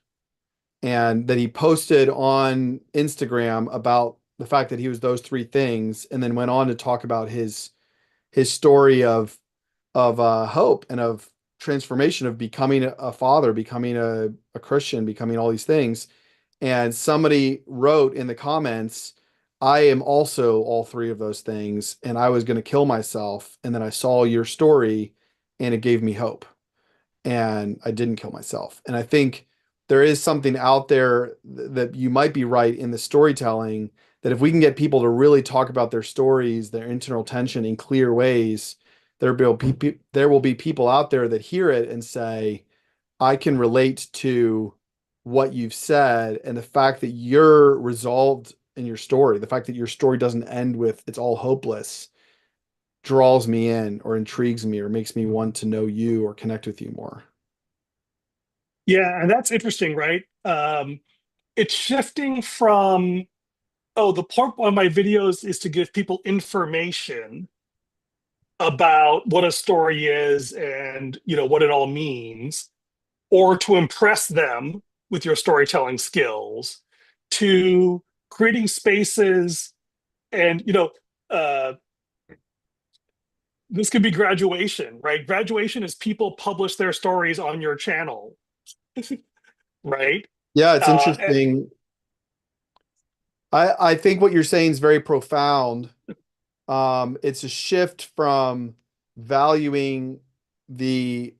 And that he posted on Instagram about the fact that he was those three things, and then went on to talk about his story of hope and of transformation, of becoming a father, becoming a Christian, becoming all these things. And somebody wrote in the comments, I am also all three of those things, and I was going to kill myself. And then I saw your story and it gave me hope. And I didn't kill myself. And I think there is something out there that you might be right in the storytelling, that if we can get people to really talk about their stories, their internal tension in clear ways, there will be people out there that hear it and say, I can relate to what you've said, and the fact that you're resolved in your story, the fact that your story doesn't end with it's all hopeless, draws me in or intrigues me or makes me want to know you or connect with you more. Yeah, and that's interesting, right? It's shifting from, oh, the point of my videos is to give people information about what a story is and what it all means, or to impress them with your storytelling skills, to creating spaces. And uh, this could be graduation, right? Graduation is people publish their stories on your channel, right? Yeah, it's uh, interesting. I think what you're saying is very profound. It's a shift from valuing the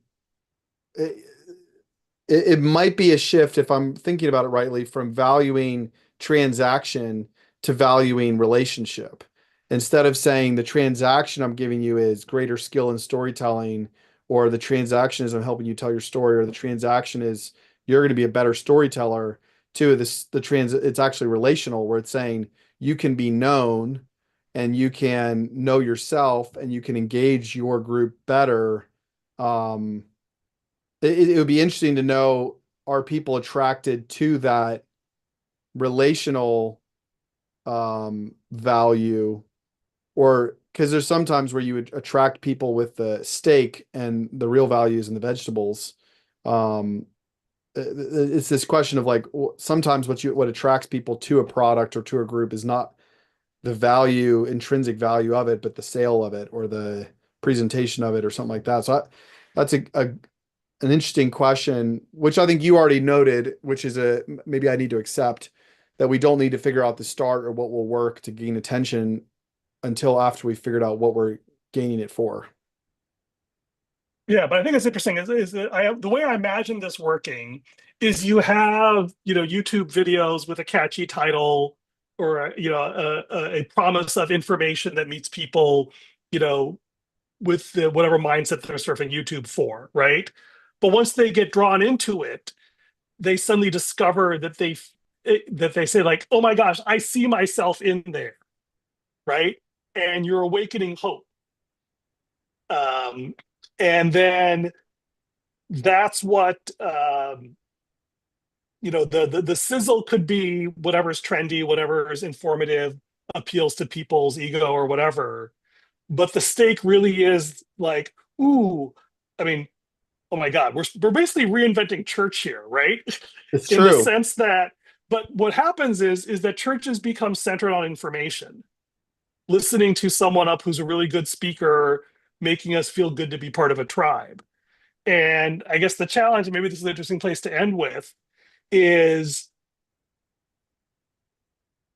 it might be a shift, if I'm thinking about it rightly, from valuing transaction to valuing relationship. Instead of saying the transaction I'm giving you is greater skill in storytelling, or the transaction is I'm helping you tell your story, or the transaction is you're going to be a better storyteller, to it's actually relational, where it's saying you can be known and you can know yourself and you can engage your group better. Um, it would be interesting to know, are people attracted to that relational value, or because there's sometimes where you would attract people with the steak and the real values in the vegetables. um it's this question of like, sometimes what attracts people to a product or to a group is not the intrinsic value of it, but the sale of it or the presentation of it or something like that. So that's an interesting question, which I think you already noted, which is maybe I need to accept that we don't need to figure out the start or what will work to gain attention until after we figured out what we're gaining it for. Yeah, but I think it's interesting is that the way I imagine this working is you have, YouTube videos with a catchy title, or a promise of information that meets people, you know, with whatever mindset they're surfing YouTube for, right? But once they get drawn into it, they suddenly discover that they say like, "Oh my gosh, I see myself in there," right? And you're awakening hope. Um, and then that's what the sizzle could be, whatever's trendy, whatever is informative, appeals to people's ego or whatever. But the stake really is like, ooh, I mean, oh my God, we're basically reinventing church here, right? It's In the true. sense that, but what happens is that churches become centered on information, listening to someone up who's a really good speaker, making us feel good to be part of a tribe. And I guess the challenge, and maybe this is an interesting place to end with, is,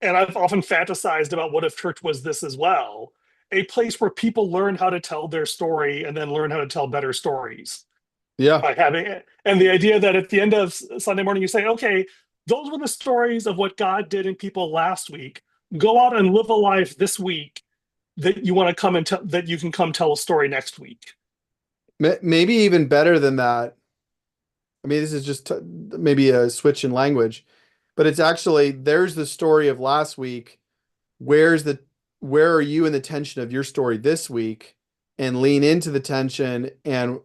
and I've often fantasized about what if church was this as well, a place where people learn how to tell their story and then learn how to tell better stories Yeah. by having it. And the idea that at the end of Sunday morning, you say, okay, those were the stories of what God did in people last week. Go out and live a life this week that you want to come and that you can come tell a story next week. Maybe even better than that. I mean, this is just maybe a switch in language, but it's actually there's the story of last week. Where's the where are you in the tension of your story this week? And lean into the tension, and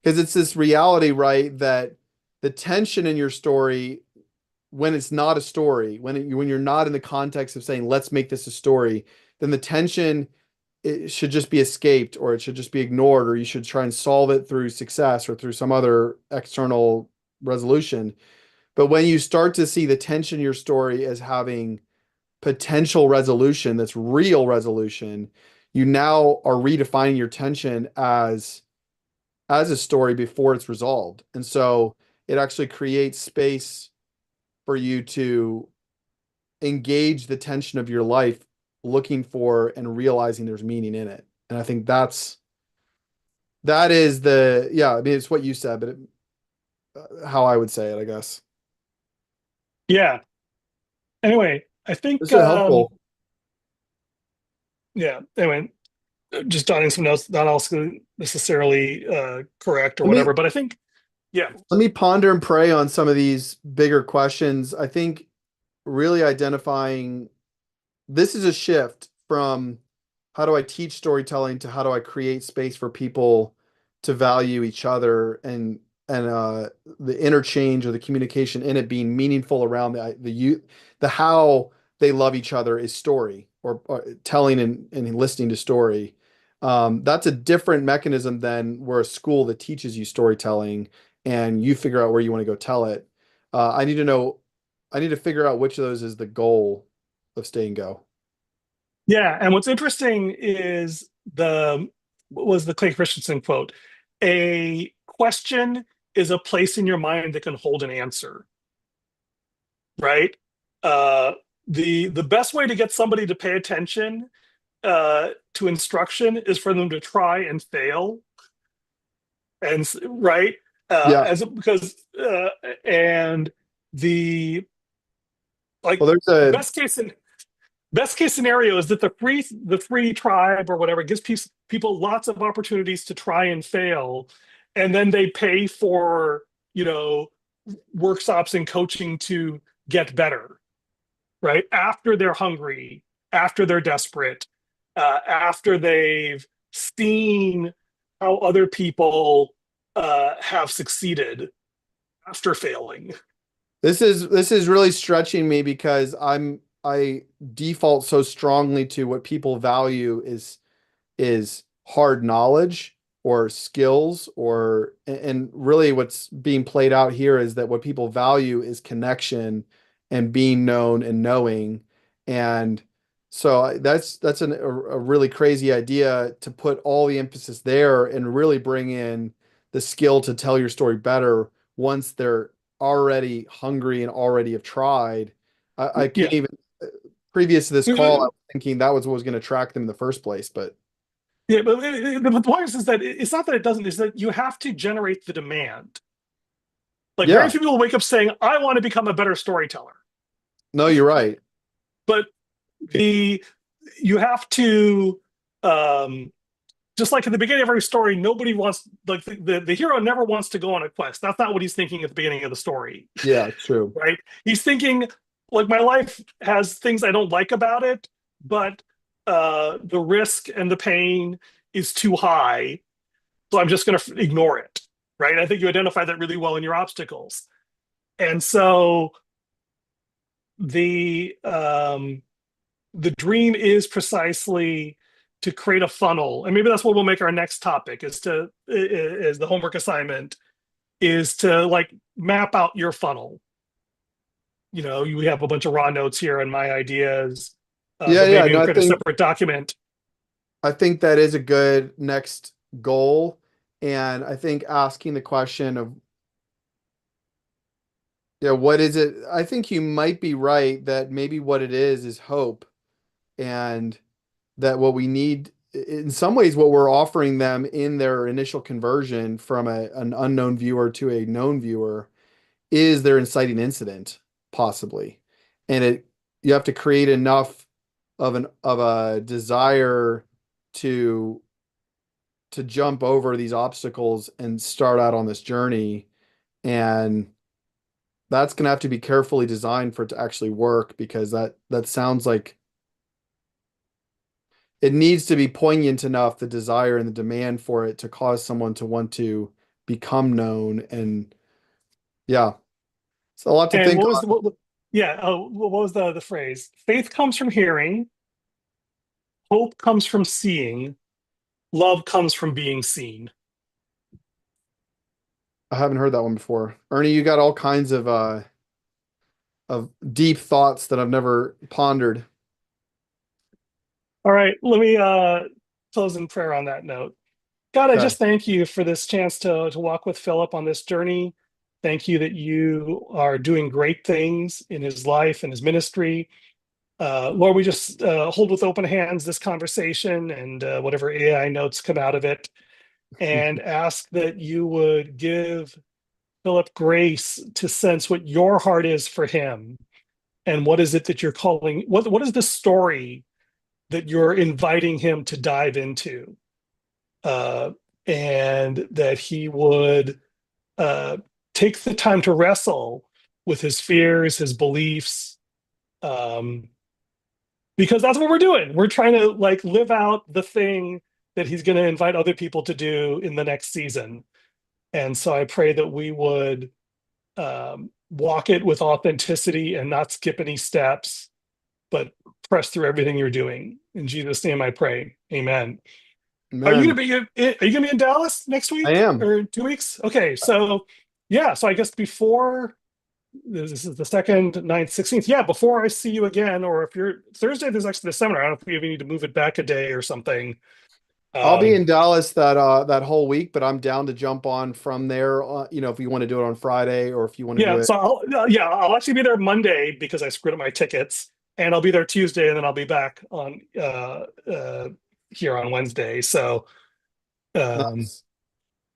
because it's this reality, right, that the tension in your story when it's not a story, when you're not in the context of saying let's make this a story, then the tension it should just be escaped or it should just be ignored or you should try and solve it through success or through some other external resolution. But when you start to see the tension in your story as having potential resolution, that's real resolution, you now are redefining your tension as a story before it's resolved. And so it actually creates space for you to engage the tension of your life, looking for and realizing there's meaning in it. And I think that is the, yeah, I mean, it's what you said, but how I would say it, I guess. Yeah. Anyway, I think This is helpful. yeah. Anyway, just dotting some notes, not also necessarily correct or Let me whatever, but I think yeah, let me ponder and pray on some of these bigger questions. I think really identifying this is a shift from how do I teach storytelling to how do I create space for people to value each other and the interchange or the communication in it being meaningful around the how they love each other is story or telling and listening to story. That's a different mechanism than we're a school that teaches you storytelling and you figure out where you want to go tell it. I need to know, I need to figure out which of those is the goal of Stay and Go. yeah. And what's interesting is the what was the Clay Christensen quote? A question is a place in your mind that can hold an answer, right? Uh, the best way to get somebody to pay attention to instruction is for them to try and fail, and right Yeah. as because and the like Well, there's a best case in best case scenario is that the free tribe or whatever gives people lots of opportunities to try and fail, and then they pay for you know workshops and coaching to get better, right? After they're hungry, after they're desperate, after they've seen how other people have succeeded after failing. this is really stretching me because I default so strongly to what people value is hard knowledge or skills or and really what's being played out here is that what people value is connection and being known and knowing. And so that's a really crazy idea to put all the emphasis there and really bring in the skill to tell your story better once they're already hungry and already have tried. I can't Yeah. even previous to this call, I Yeah, was thinking that was what was going to attract them in the first place, but but the point is that it's not that it doesn't, is that you have to generate the demand. Like very yeah, few people wake up saying, I want to become a better storyteller. no, you're right. But the you have to um just like at the beginning of every story, nobody wants like the hero never wants to go on a quest. That's not what he's thinking at the beginning of the story, Yeah, true. right? He's thinking like my life has things I don't like about it, but the risk and the pain is too high, so I'm just going to ignore it, right? I think you identify that really well in your obstacles, and so the dream is precisely to create a funnel, and maybe that's what we'll make our next topic is the homework assignment is to like map out your funnel. You have a bunch of raw notes here and my ideas, Yeah, but yeah, maybe we no, can create a separate document. I think that is a good next goal. And I think asking the question of, yeah, what is it? I think you might be right that maybe what it is hope. And that what we need, in some ways, what we're offering them in their initial conversion from an unknown viewer to a known viewer is their inciting incident, possibly. And you have to create enough of a desire to jump over these obstacles and start out on this journey. And that's going to have to be carefully designed for it to actually work, because that sounds like it needs to be poignant enough, the desire and the demand for it, to cause someone to want to become known. And yeah, it's a lot to And think what was on. yeah, what was the phrase? Faith comes from hearing, hope comes from seeing, love comes from being seen. I haven't heard that one before. Ernie, you got all kinds of deep thoughts that I've never pondered. All right, let me close in prayer on that note. God, I Okay. just thank you for this chance to walk with Philip on this journey. Thank you that you are doing great things in his life and his ministry. Lord, we just hold with open hands this conversation and whatever AI notes come out of it, and ask that you would give Philip grace to sense what your heart is for him, and what is it that you're calling, what is the story that you're inviting him to dive into, uh, and that he would uh, take the time to wrestle with his fears, his beliefs, um, because that's what we're doing. We're trying to like live out the thing that he's going to invite other people to do in the next season. And so I pray that we would walk it with authenticity and not skip any steps, but press through everything you're doing. In Jesus' name, I pray. Amen. Are you Man, gonna be? Are you gonna be in Dallas next I week am. or 2 weeks? Okay, so yeah, so I guess before this is the second, 9th, 16th. Yeah, before I see you again, or if you're Thursday, there's actually the seminar. I don't know if we even need to move it back a day or something. I'll be Um, in Dallas that whole week, but I'm down to jump on from there. If you want to do it on Friday, or if you want to do yeah, it. so I'll actually be there Monday because I screwed up my tickets, and I'll be there Tuesday, and then I'll be back on here on Wednesday. So um, Nice.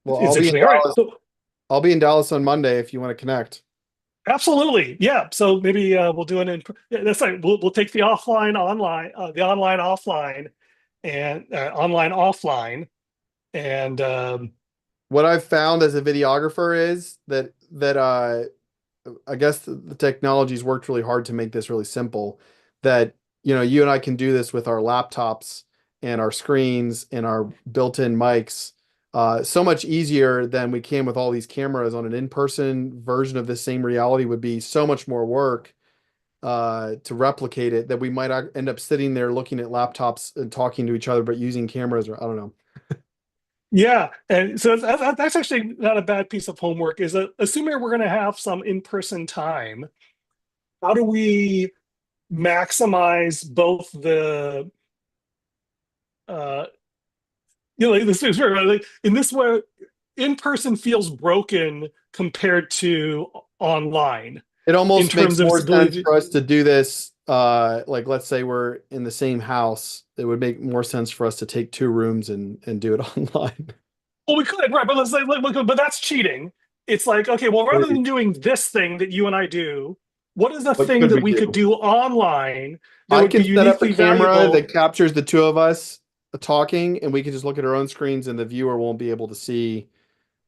Well, it's interesting. All right, so I'll be in Dallas on Monday if you want to connect. absolutely, yeah. So maybe we'll do yeah, that's right. We'll take the offline online, the online offline, and online offline, and What I've found as a videographer is that I guess the technology's worked really hard to make this really simple. That, you and I can do this with our laptops and our screens and our built-in mics, so much easier than we can with all these cameras. On an in-person version of this same reality would be so much more work to replicate it, that we might end up sitting there looking at laptops and talking to each other, but using cameras, or I don't know. yeah. And so that's actually not a bad piece of homework. Is that assuming we're going to have some in-person time, how do we maximize both the uh, like this is very like in this way, in-person feels broken compared to online It in almost makes terms of its more sense ability to, for us to do this. Like, let's say we're in the same house. It would make more sense for us to take two rooms and do it online. well, we could, right, but let's but that's cheating. It's like, okay, well, rather than doing this thing that you and I do, what is a What thing could that we we could do? do online that I would be can set up a uniquely camera valuable? that captures the two of us talking, and we can just look at our own screens, and the viewer won't be able to see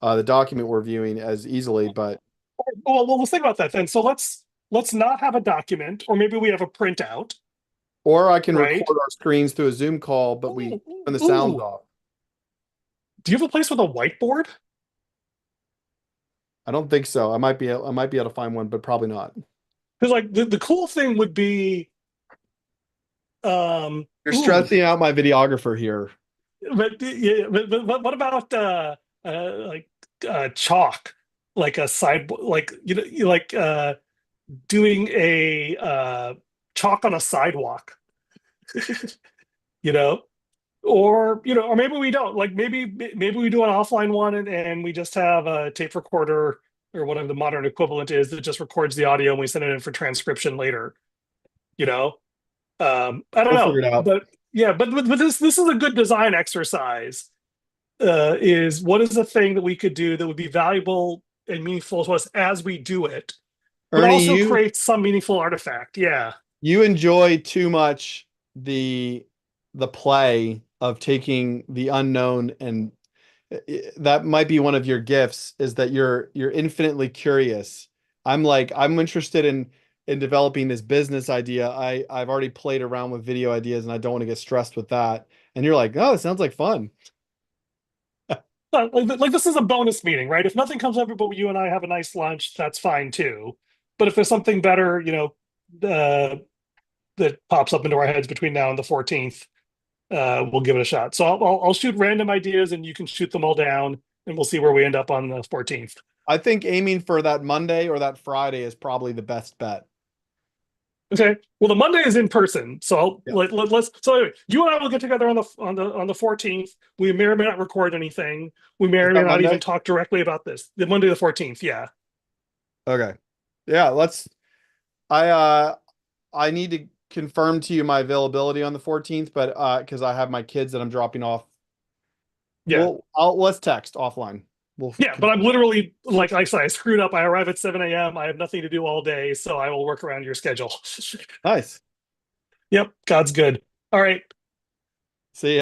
the document we're viewing as easily. But Well, let's think about that then. So let's not have a document, or maybe we have a printout, or I can right? record our screens through a Zoom call, but we Ooh, turn the sounds ooh. off. Do you have a place with a whiteboard? I don't think so. I might be able to find one, but probably not. Because like the cool thing would be, You're ooh, stressing out my videographer here. but yeah, but what about like chalk, like a side, like you like doing a chalk on a sidewalk, you know, or maybe we don't. Like maybe we do an offline one and we just have a tape recorder or whatever the modern equivalent is that just records the audio and we send it in for transcription later. You know, I don't We'll know, figure it out. but yeah, but this is a good design exercise. Is what is the thing that we could do that would be valuable and meaningful to us as we do it, but Ernie, also create some meaningful artifact. Yeah. you enjoy too much the play of taking the unknown, and that might be one of your gifts, is that you're infinitely curious. I'm interested in developing this business idea. I've already played around with video ideas and I don't want to get stressed with that. And you're like, "Oh, it sounds like fun." Like this is a bonus meeting, right? If nothing comes up, but you and I have a nice lunch, that's fine too. But if there's something better, uh, that pops up into our heads between now and the 14th, we'll give it a shot. So I'll shoot random ideas, and you can shoot them all down, and we'll see where we end up on the 14th. I think aiming for that Monday or that Friday is probably the best bet. Okay. Well, the Monday is in person, so Yeah. let's. So anyway, you and I will get together on the 14th. We may or may not record anything. We may Is or may that not even Monday? talk directly about this. The Monday the 14th. Yeah. Okay. Yeah, I need to confirm to you my availability on the 14th, but because I have my kids that I'm dropping off. Yeah. Let's text offline. We'll Yeah, but I'm literally like I said, I screwed up. I arrive at 7 a.m. I have nothing to do all day, so I will work around your schedule. Nice. Yep, God's good. All right. See ya.